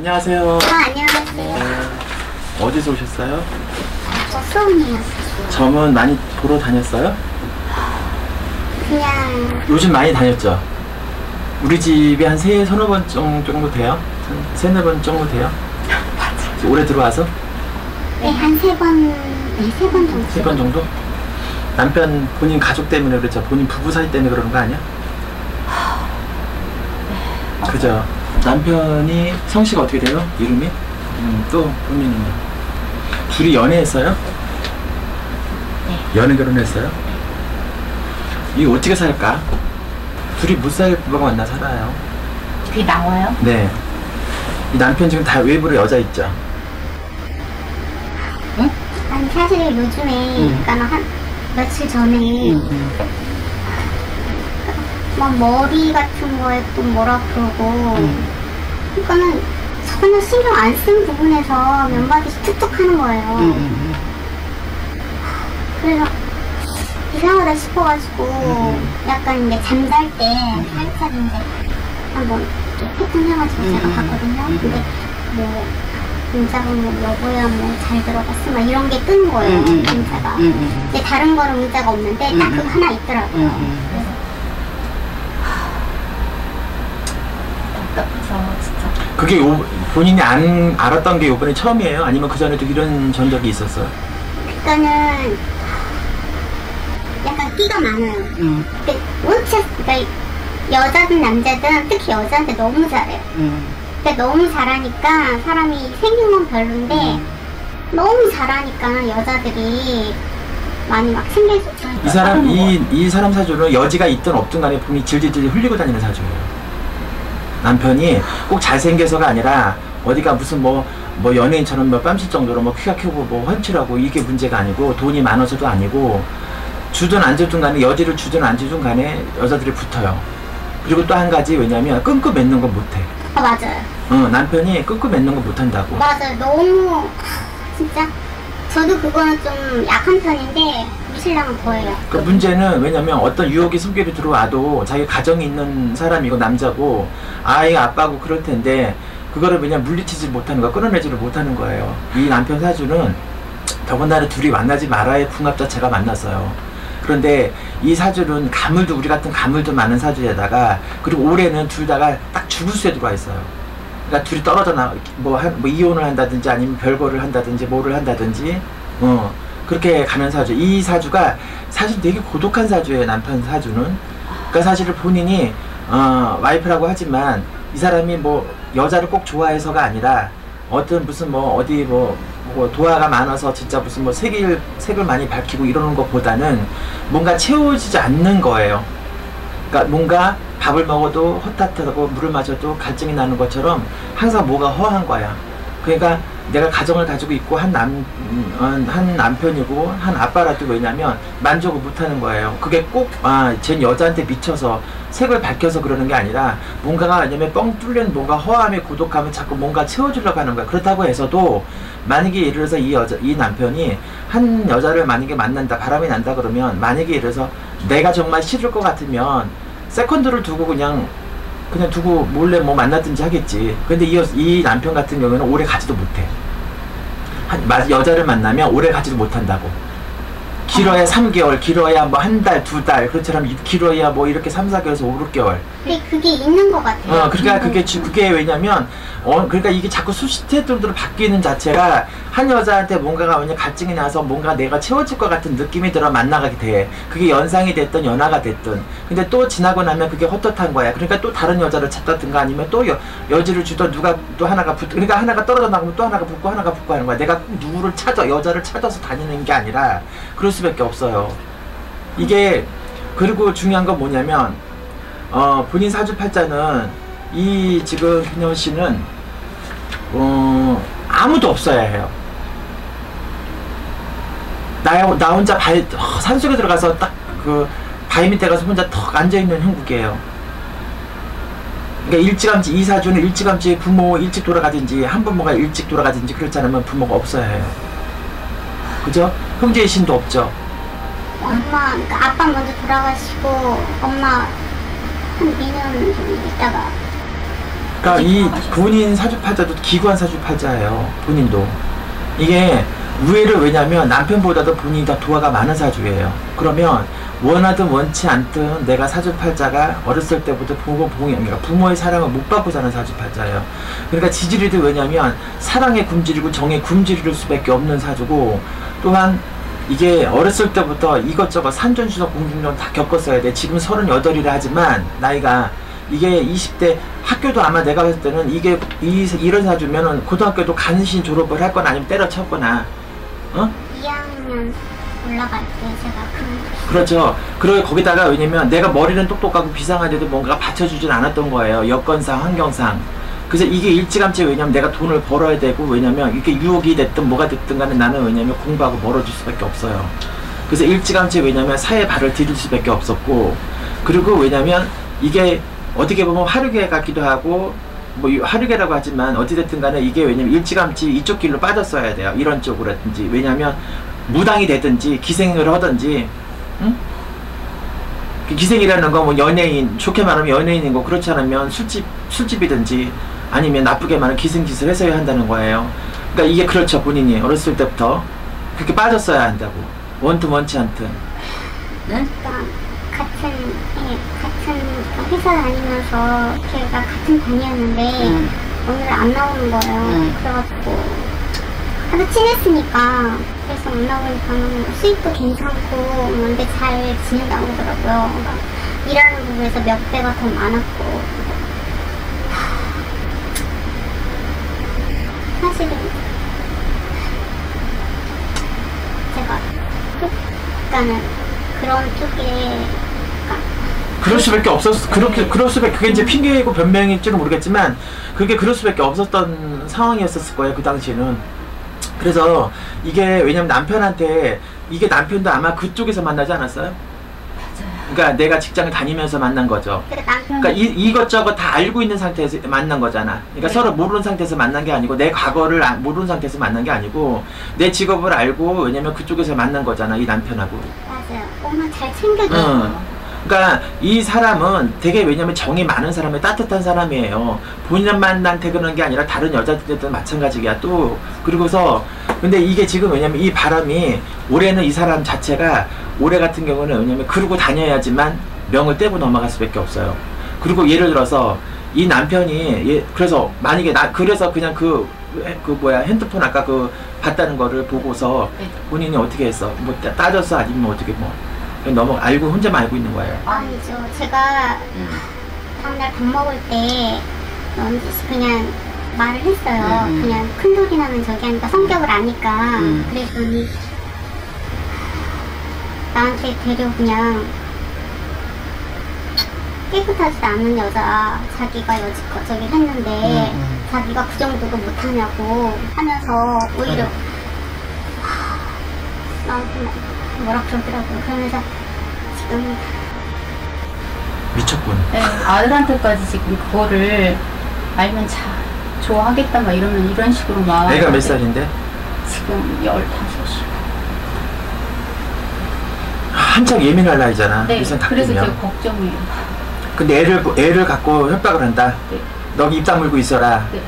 안녕하세요. 안녕하세요. 어디서 오셨어요? 저 수원이요. 점은 많이 보러 다녔어요? 그냥 요즘 많이 다녔죠? 우리 집에 한 서너 번 정도 돼요? 한 세네 번 정도 돼요? 맞아. 올해 들어와서? 네, 한 세 번 정도. 세 번 정도? 남편 본인 가족 때문에 그랬죠? 본인 부부 사이 때문에 그러는 거 아니야? 그죠? 남편이 성씨가 어떻게 돼요? 이름이? 또 본인은요? 둘이 연애했어요? 네. 연애 결혼했어요? 이거 어떻게 살까? 둘이 못 살 부부가 만나 살아요. 그게 나와요? 네. 이 남편 지금 다 외부로 여자 있죠? 응? 아니 사실 요즘에 그러니까 한 며칠 전에 막 머리 같은 거에 또 뭐라 그러고 그러니까는 전혀 신경 안 쓴 부분에서 몇 마디씩 툭툭 하는 거예요. 그래서 이상하다 싶어가지고 약간 이제 잠잘 때 살짝 이제 한번 패턴 해가지고 제가 봤거든요. 근데 뭐 문자가 뭐 여보야 뭐 잘 들어갔어 막 이런 게 뜬 거예요. 문자가. 근데 다른 거는 문자가 없는데 딱 그거 하나 있더라고요. 그래서 답답해서 진짜. 그게 본인이 안 알았던 게 요번에 처음이에요? 아니면 그 전에도 이런 전적이 있었어요? 그러니까는 약간 끼가 많아요. 그러니까 여자든 남자든 특히 여자한테 너무 잘해요. 그러니까 너무 잘하니까 사람이 생긴 건 별론데 너무 잘하니까 여자들이 많이 막 챙겨주죠. 이 사람 사주는 여지가 있든 없든 간에 본인이 질질질 흘리고 다니는 사주예요. 남편이 꼭 잘생겨서가 아니라 어디가 무슨 뭐 연예인처럼 뭐 뺨칠 정도로 뭐 키가 크고 뭐 훤칠하고 이게 문제가 아니고 돈이 많아서도 아니고 주든 안 주든 간에 여지를 주든 안 주든 간에 여자들이 붙어요. 그리고 또 한 가지 왜냐면 끈끈 맺는 건 못해. 아 맞아요. 남편이 끈끈 맺는 건 못한다고. 맞아요. 너무 진짜 저도 그거는 좀 약한 편인데 우리 신랑은 더해요. 그 문제는 왜냐면 어떤 유혹이 숨결이 들어와도 자기 가정이 있는 사람이고 남자고 아이 아빠고 그럴 텐데 그거를 그냥 물리치지 못하는 거 끊어내지를 못하는 거예요. 이 남편 사주는 더군다나 둘이 만나지 말아야 궁합 자체가 만났어요. 그런데 이 사주는 가물도 우리 같은 가물도 많은 사주에다가 그리고 올해는 둘 다가 딱 죽을수에 들어와 있어요. 그러니까 둘이 떨어져 뭐 이혼을 한다든지 아니면 별거를 한다든지 뭐를 한다든지 그렇게 가는 사주. 이 사주가 사실 되게 고독한 사주예요. 남편 사주는. 그러니까 사실은 본인이 와이프라고 하지만 이 사람이 뭐 여자를 꼭 좋아해서가 아니라 어떤 무슨 뭐 어디 뭐 도화가 많아서 진짜 무슨 뭐 색을 많이 밝히고 이러는 것보다는 뭔가 채워지지 않는 거예요. 그러니까 뭔가 밥을 먹어도 헛헛하고 물을 마셔도 갈증이 나는 것처럼 항상 뭐가 허한 거야. 그러니까 내가 가정을 가지고 있고 한 남편이고 한 아빠라도 왜냐면 만족을 못하는 거예요. 그게 꼭 쟤 여자한테 미쳐서 색을 밝혀서 그러는 게 아니라 뭔가가 왜냐면 뻥 뚫린 뭔가 허함에 고독함을 자꾸 뭔가 채워주려고 하는 거야. 그렇다고 해서도 만약에 예를 들어서 이 남편이 한 여자를 만약에 만난다 바람이 난다 그러면 만약에 예를 들어서 내가 정말 싫을 것 같으면 세컨드를 두고 그냥 두고 몰래 뭐 만나든지 하겠지. 근데 이 남편 같은 경우는 오래 가지도 못해. 여자를 만나면 오래 가지도 못한다고. 길어야 3개월, 길어야 뭐 한 달, 2달, 그렇처럼 길어야 뭐 이렇게 3, 4개월에서 5, 6개월. 근데 그게 있는 것 같아요. 그러니까 그게 왜냐면, 그러니까 이게 자꾸 수시태도로 바뀌는 자체가 한 여자한테 뭔가가 왜냐 갈증이 나서 뭔가 내가 채워질 것 같은 느낌이 들어 만나가게 돼. 그게 연상이 됐든 연하가 됐든. 근데 또 지나고 나면 그게 헛헛한 거야. 그러니까 또 다른 여자를 찾다든가 아니면 또 여지를 주던 누가 또 하나가 그러니까 하나가 떨어져 나가면 또 하나가 붙고 하는 거야. 내가 꼭 누구를 여자를 찾아서 다니는 게 아니라 그럴 수밖에 없어요. 이게 그리고 중요한 건 뭐냐면 본인 사주팔자는 이 지금 효녀 씨는 아무도 없어야 해요. 나 혼자 산속에 들어가서 딱 그 바위 밑에 가서 혼자 턱 앉아있는 형국이에요. 그러니까 일찌감치 이 사주는 일찌감치 부모 일찍 돌아가든지 한부모가 일찍 돌아가든지 그렇지 않으면 부모가 없어야 해요. 그죠? 형제의 신도 없죠. 그러니까 아빠 먼저 돌아가시고 엄마 한 2년 좀 있다가 그러니까 이 본인 사주팔자도 기구한 사주팔자예요. 본인도. 이게 의외로 왜냐면 남편보다도 본인이 더 도화가 많은 사주예요. 그러면 원하든 원치 않든 내가 사주팔자가 어렸을 때부터 그러니까 부모의 사랑을 못 받고 사는 사주팔자예요. 그러니까 지지리도 왜냐면 사랑에 굶주리고 정에 굶주릴 수밖에 없는 사주고, 또한 이게 어렸을 때부터 이것저것 산전수전 공중전 다 겪었어야 돼. 지금 38이라 하지만 나이가 이게 20대 학교도 아마 내가 봤을 때는 이게 이런 사주면은 고등학교도 간신 졸업을 할 거나 아니면 때려쳤거나 2학년 올라갈 때 제가 그렇죠. 그리고 거기다가 왜냐면 내가 머리는 똑똑하고 비상한데도 뭔가 받쳐주진 않았던 거예요. 여건상 환경상. 그래서 이게 일찌감치 왜냐면 내가 돈을 벌어야 되고, 왜냐면 이렇게 유혹이 됐든 뭐가 됐든 간에 나는 왜냐면 공부하고 멀어질 수밖에 없어요. 그래서 일찌감치 왜냐면 사회에 발을 디딜 수밖에 없었고, 그리고 왜냐면 이게 어떻게 보면 화류계 같기도 하고 뭐 화류계라고 하지만 어찌됐든 간에 이게 왜냐면 일찌감치 이쪽 길로 빠졌어야 돼요. 이런 쪽으로든지, 왜냐면 무당이 되든지 기생을 하든지, 응? 기생이라는 거 뭐 연예인, 좋게 말하면 연예인인 거, 그렇지 않으면 술집이든지 아니면 나쁘게 말하면 기생짓을 해서야 한다는 거예요. 그러니까 이게 그렇죠. 본인이 어렸을 때부터 그렇게 빠졌어야 한다고. 원튼 원치 않든. 네? 같은 회사 다니면서 걔가 같은 반이었는데 오늘 안 나오는 거예요. 그래가지고 하도 친했으니까, 그래서 안 나오니까 수입도 괜찮고 뭔데 잘 지낸다고 그러더라고요. 그러니까 일하는 부분에서 몇 배가 더 많았고, 사실은 제가 그러니까는 그런 쪽에 그럴 수밖에 없었어. 그럴 수밖에, 그게 이제 핑계이고 변명일지는 모르겠지만 그게 그럴 수밖에 없었던 상황이었을 거예요, 그 당시에는. 그래서 이게 왜냐면 남편한테, 이게 남편도 아마 그쪽에서 만나지 않았어요? 맞아요. 그러니까 내가 직장을 다니면서 만난 거죠. 그러니까 이것저것 다 알고 있는 상태에서 만난 거잖아. 그러니까 네. 서로 모르는 상태에서 만난 게 아니고, 내 과거를 모르는 상태에서 만난 게 아니고 내 직업을 알고, 왜냐면 그쪽에서 만난 거잖아, 이 남편하고. 맞아요. 엄마 잘 챙겨줘요. 그러니까 이 사람은 되게, 왜냐면 정이 많은 사람이 따뜻한 사람이에요. 본인만한테 그러는 게 아니라 다른 여자들도 마찬가지야 또. 그리고서 근데 이게 지금 왜냐면 이 바람이, 올해는 이 사람 자체가, 올해 같은 경우는 왜냐면 그러고 다녀야지만 명을 떼고 넘어갈 수밖에 없어요. 그리고 예를 들어서 이 남편이 그래서 만약에 그래서 그냥 그 핸드폰 아까 그 봤다는 거를 보고서 본인이 어떻게 했어? 뭐 따졌어? 아니면 어떻게 뭐 너무 알고 혼자만 알고 있는 거예요? 아니죠. 제가 다음날 밥 먹을 때 그냥 말을 했어요. 그냥 큰 소리 나면 저기 하니까, 성격을 아니까. 그랬더니 나한테 되려 그냥 깨끗하지도 않은 여자, 자기가 여지껏 저기 했는데 자기가 그 정도도 못하냐고 하면서 오히려 나한테 뭐라 그러더라고요. 그러면서 지금 미쳤군. 네, 아들한테까지 지금 그거를 알면 좋아하겠다 막 이러면 이런 식으로 막. 애가 몇 살인데? 지금 15이. 한창 예민할 나이잖아. 네, 이제 다 그래서 크면. 제가 걱정이에요. 근데 애를 갖고 협박을 한다. 네. 너 입 다물고 있어라. 네.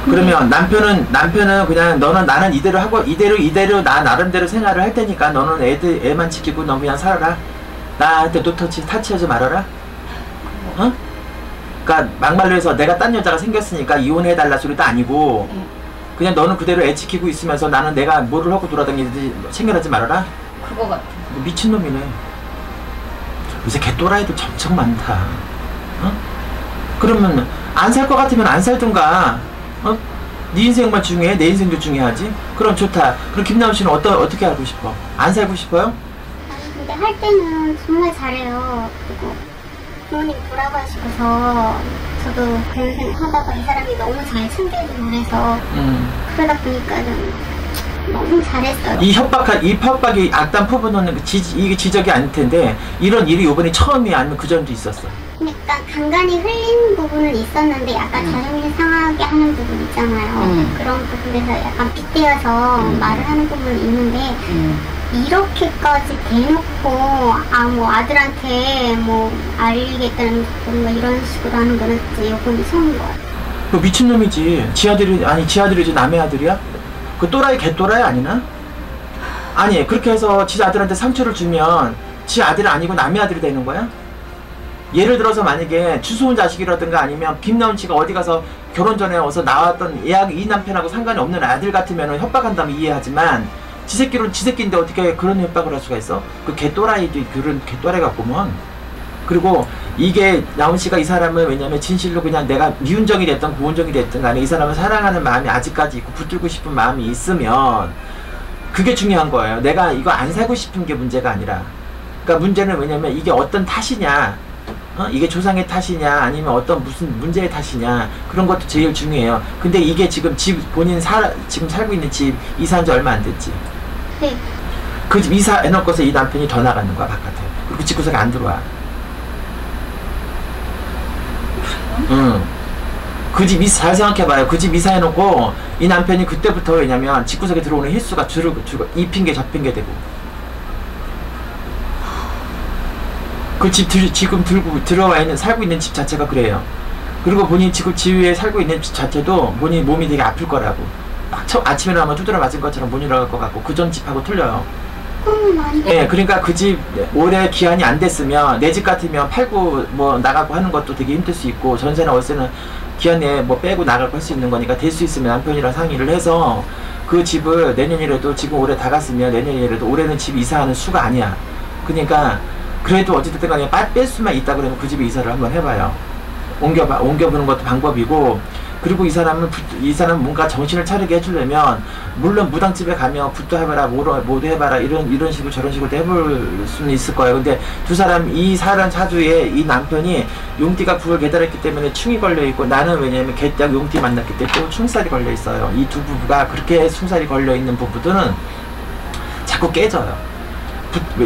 그러면 남편은 그냥 나는 이대로 하고 이대로 나 나름대로 생활을 할 테니까 너는 애만 지키고 너 그냥 살아라. 나한테 타치하지 말아라. 어? 그러니까 막말로 해서 내가 딴 여자가 생겼으니까 이혼해달라 소리도 아니고, 그냥 너는 그대로 애 지키고 있으면서 나는 내가 뭐를 하고 돌아다니는지 챙겨하지 말아라. 그거 같아. 미친놈이네. 요새 개또라이도 엄청 많다. 어? 그러면 안 살 것 같으면 안 살든가. 어? 네 인생만 중요해? 내 인생도 중요하지? 그럼 좋다. 그럼 김나은 씨는 어떻게 하고 싶어? 안 살고 싶어요? 아니, 근데 할 때는 정말 잘해요. 그리고 부모님 돌아가시고서 저도 그런 생각하다가 이 사람이 너무 잘 챙겨주고 그래서 그러다 보니까는 너무 잘했어요. 이 협박이 악단 포부는 이게 지적이 아닐 텐데, 이런 일이 이번에 처음이 아니면 그 전도 있었어? 그러니까 간간히 흘린 부분은 있었는데 약간 자존심 상하게 하는 부분 있잖아요. 그런 부분에서 약간 빗대어서 말을 하는 부분은 있는데 이렇게까지 대놓고 뭐 아들한테 뭐 알리겠다는 뭐 이런 식으로 하는 거는 진짜 요건이 처음인 것 같아요. 그 미친놈이지. 지 아들이지 남의 아들이야? 그 또라이 개또라이 아니나? 아니 그렇게 해서 지 아들한테 상처를 주면 지 아들이 아니고 남의 아들이 되는 거야? 예를 들어서 만약에 추수온 자식이라든가 아니면 김나은 씨가 어디 가서 결혼 전에 와서 나왔던 이 남편하고 상관이 없는 아들 같으면 협박한다면 이해하지만 지 새끼인데 어떻게 그런 협박을 할 수가 있어? 그 개또라이도 그런 개또라이 같구먼. 그리고 이게 나온 씨가 이 사람을 왜냐면 진실로 그냥 내가 미운정이 됐든 고운정이 됐든 간에 이 사람을 사랑하는 마음이 아직까지 있고 붙들고 싶은 마음이 있으면 그게 중요한 거예요. 내가 이거 안 사고 싶은 게 문제가 아니라. 그러니까 문제는 왜냐면 이게 어떤 탓이냐, 이게 조상의 탓이냐, 아니면 어떤 무슨 문제의 탓이냐, 그런 것도 제일 중요해요. 근데 이게 지금 본인 지금 살고 있는 집 이사한 지 얼마 안 됐지? 네. 그 집 이사해놓고서 이 남편이 더 나가는 거야, 바깥에. 그리고 집구석에 안 들어와. 응. 그 집 잘 생각해봐요. 그 집 이사해놓고 이 남편이 그때부터 왜냐면 집구석에 들어오는 횟수가 줄고 이 핑계 저 핑계 대고 그 집 지금 살고 있는 집 자체가 그래요. 그리고 본인 지금 지위에 살고 있는 집 자체도 본인 몸이 되게 아플 거라고. 막 아침에 나면 두드려 맞은 것처럼 못 일어날 것 같고 그 전 집하고 틀려요. 네, 그러니까 그 집 올해 기한이 안 됐으면 내 집 같으면 팔고 뭐 나가고 하는 것도 되게 힘들 수 있고 전세나 월세는 기한 내에 뭐 빼고 나가고 할 수 있는 거니까 될 수 있으면 남편이랑 상의를 해서 그 집을 내년이라도 지금 올해 다 갔으면 내년이라도 올해는 집 이사하는 수가 아니야. 그러니까 그래도 어쨌든 간에 뺄 수만 있다 그러면 그 집에 이사를 한번 해봐요. 옮겨보는 것도 방법이고. 그리고 이 사람은 뭔가 정신을 차리게 해주려면 물론 무당집에 가면 붓도 해봐라 뭐도 해봐라 이런 식으로 저런 식으로 해볼 수는 있을 거예요. 근데 이 사람 사주에 이 남편이 용띠가 9월 계달했기 때문에 충이 걸려있고 나는 왜냐면 개딱 용띠 만났기 때문에 또 충살이 걸려있어요. 이 두 부부가 그렇게 충살이 걸려있는 부부들은 자꾸 깨져요.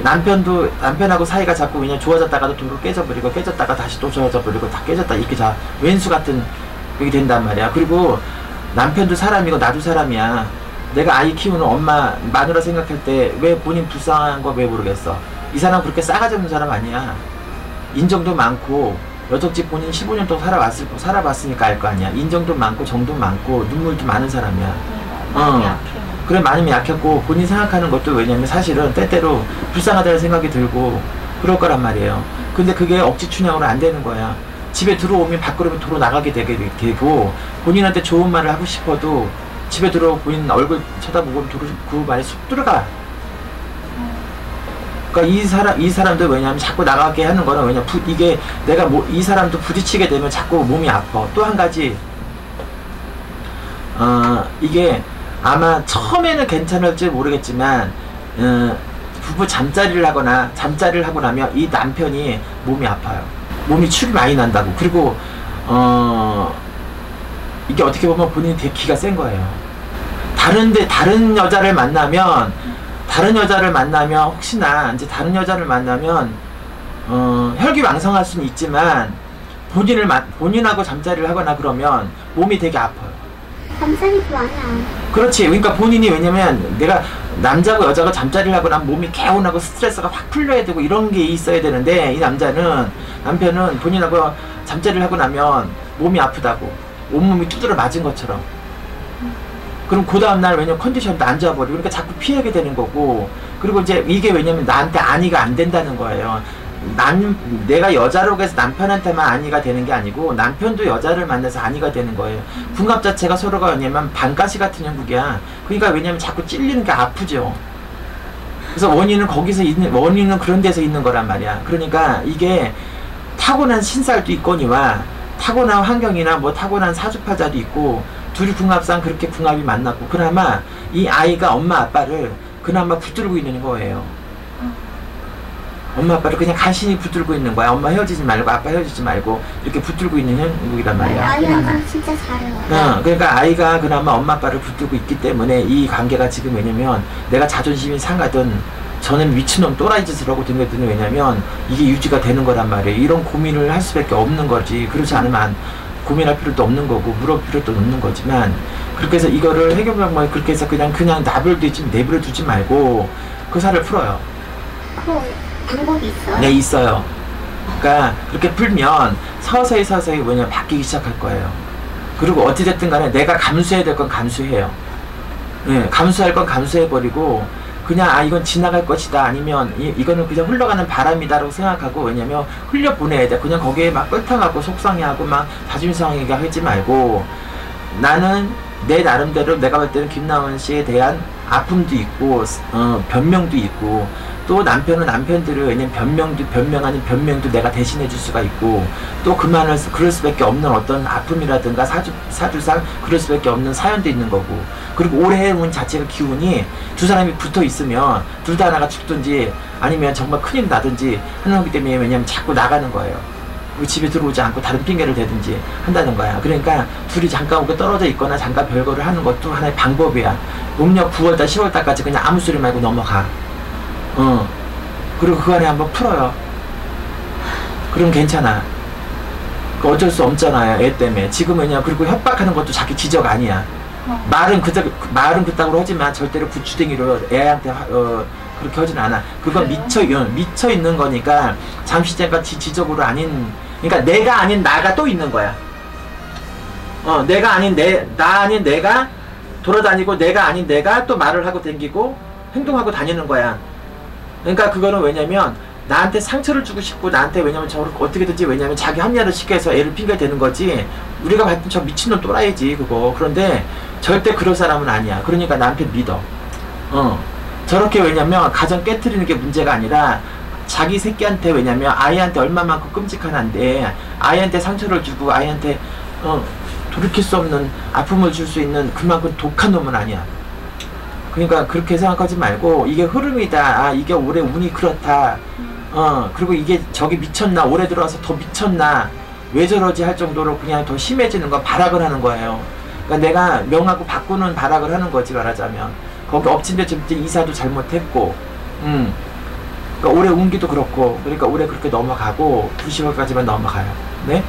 남편하고 사이가 자꾸 그냥 좋아졌다가도 도로 깨져버리고 깨졌다가 다시 또 좋아져버리고 다 깨졌다 이렇게 왼수 같은 그게 된단 말이야. 그리고 남편도 사람이고 나도 사람이야. 내가 아이 키우는 엄마 마누라 생각할 때 왜 본인 불쌍한 거 왜 모르겠어. 이 사람 그렇게 싸가지 없는 사람 아니야. 인정도 많고 여적집 본인 15년 동안 살아봤으니까 알 거 아니야. 인정도 많고 정도 많고 눈물도 많은 사람이야. 마음이 약해요. 그래 마음이 약했고 본인 생각하는 것도 왜냐면 사실은 때때로 불쌍하다는 생각이 들고 그럴 거란 말이에요. 근데 그게 억지 춘향으로 안 되는 거야. 집에 들어오면 밖으로 도로 나가게 되고 본인한테 좋은 말을 하고 싶어도 집에 들어오고 본인 얼굴 쳐다보고 그 말이 쑥 들어가. 그러니까 이 사람도 왜냐면 자꾸 나가게 하는 거는 왜냐면 이게 내가 이 사람도 부딪히게 되면 자꾸 몸이 아파. 또 한 가지 이게 아마 처음에는 괜찮을지 모르겠지만 부부 잠자리를 하고 나면 이 남편이 몸이 아파요. 몸이 축이 많이 난다고. 그리고 이게 어떻게 보면 본인이 되게 기가 센 거예요. 다른 여자를 만나면 혹시나 이제 다른 여자를 만나면 혈기왕성할 수는 있지만 본인하고 잠자리를 하거나 그러면 몸이 되게 아파요. 잠자리도 아니야. 그렇지. 그러니까 본인이 왜냐면 내가 남자고 여자가 잠자리를 하고 나면 몸이 개운하고 스트레스가 확 풀려야 되고 이런 게 있어야 되는데 이 남편은 본인하고 잠자리를 하고 나면 몸이 아프다고. 온몸이 두드려 맞은 것처럼. 그럼 그 다음날 왜냐면 컨디션도 안 좋아버리고 그러니까 자꾸 피하게 되는 거고. 그리고 이제 이게 왜냐면 나한테 안위가 안 된다는 거예요. 내가 여자라고 해서 남편한테만 안위가 되는 게 아니고 남편도 여자를 만나서 안위가 되는 거예요. 궁합 자체가 서로가 왜냐면 반가시 같은 형국이야. 그러니까 왜냐면 자꾸 찔리는 게 아프죠. 그래서 원인은 그런 데서 있는 거란 말이야. 그러니까 이게 타고난 신살도 있거니와 타고난 환경이나 뭐 타고난 사주파자도 있고 둘이 궁합상 그렇게 궁합이 만났고 그나마 이 아이가 엄마 아빠를 그나마 붙들고 있는 거예요. 엄마 아빠를 그냥 간신히 붙들고 있는 거야. 엄마 헤어지지 말고 아빠 헤어지지 말고 이렇게 붙들고 있는 형국이란 말이야. 아이가 진짜 잘해요. 그러니까 아이가 그나마 엄마 아빠를 붙들고 있기 때문에 이 관계가 지금 왜냐면 내가 자존심이 상하든 저는 미친놈 또라이 짓을 하고 든거든. 왜냐면 이게 유지가 되는 거란 말이에요. 이런 고민을 할 수밖에 없는 거지. 그렇지 않으면 고민할 필요도 없는 거고 물어볼 필요도 없는 거지만 그렇게 해서 이거를 해결 방법이 그렇게 해서 그냥 내버려 두지 말고 그 살을 풀어요. 그 방법이 있어요? 네, 있어요. 그러니까 그렇게 풀면 서서히 뭐냐 바뀌기 시작할 거예요. 그리고 어찌됐든 간에 내가 감수해야 될 건 감수해요. 예, 감수할 건 감수해버리고 그냥 이건 지나갈 것이다, 아니면 이거는 그냥 흘러가는 바람이다라고 생각하고, 왜냐면 흘려보내야 돼. 그냥 거기에 막 끓탕하고 속상해하고 막 자존심 상하게 하지 말고, 나는 내 나름대로 내가 볼 때는 김나원 씨에 대한 아픔도 있고 변명도 있고, 또 남편은 남편들을 왜냐면 변명 아닌 변명도 내가 대신해 줄 수가 있고, 또 그만을 그럴 수밖에 없는 어떤 아픔이라든가 사주상 그럴 수밖에 없는 사연도 있는 거고, 그리고 올해 운 자체가 기운이 두 사람이 붙어 있으면 둘 다 하나가 죽든지 아니면 정말 큰일 나든지 하는 거기 때문에, 왜냐면 자꾸 나가는 거예요. 집에 들어오지 않고 다른 핑계를 대든지 한다는 거야. 그러니까 둘이 잠깐 오게 떨어져 있거나 잠깐 별거를 하는 것도 하나의 방법이야. 음력 9월달 10월달까지 그냥 아무 소리 말고 넘어가. 그리고 그 안에 한번 풀어요. 그럼 괜찮아. 어쩔 수 없잖아요, 애 때문에. 지금 왜냐, 그리고 협박하는 것도 자기 지적 아니야. 말은 그따구로 하지만 절대로 구추댕이로 애한테 그렇게 하진 않아. 그건 미쳐 있는 거니까, 잠시 잠깐 지적으로 아닌, 그러니까 내가 아닌 나가 또 있는 거야. 내가 아닌 나 아닌 내가 돌아다니고, 내가 아닌 내가 또 말을 하고 댕기고 행동하고 다니는 거야. 그러니까 그거는 왜냐면 나한테 상처를 주고 싶고, 나한테 왜냐면 저를 어떻게든지, 왜냐면 자기 합리화를 시켜서 애를 핑계 대는 거지. 우리가 봤던 저 미친놈 또라이지 그거. 그런데 절대 그럴 사람은 아니야. 그러니까 나한테 믿어. 저렇게, 왜냐면 가정 깨트리는 게 문제가 아니라 자기 새끼한테, 왜냐면 아이한테 얼마만큼 끔찍한 한데 아이한테 상처를 주고 아이한테 돌이킬 수 없는 아픔을 줄 수 있는 그만큼 독한 놈은 아니야. 그러니까 그렇게 생각하지 말고, 이게 흐름이다, 이게 올해 운이 그렇다, 그리고 이게 저기 미쳤나, 올해 들어와서 더 미쳤나, 왜 저러지 할 정도로 그냥 더 심해지는 건 발악을 하는 거예요. 그러니까 내가 명하고 바꾸는 발악을 하는 거지, 말하자면. 거기 엎친 데 이사도 잘못했고, 그러니까 올해 운기도 그렇고, 그러니까 올해 그렇게 넘어가고 90월까지만 넘어가요. 네?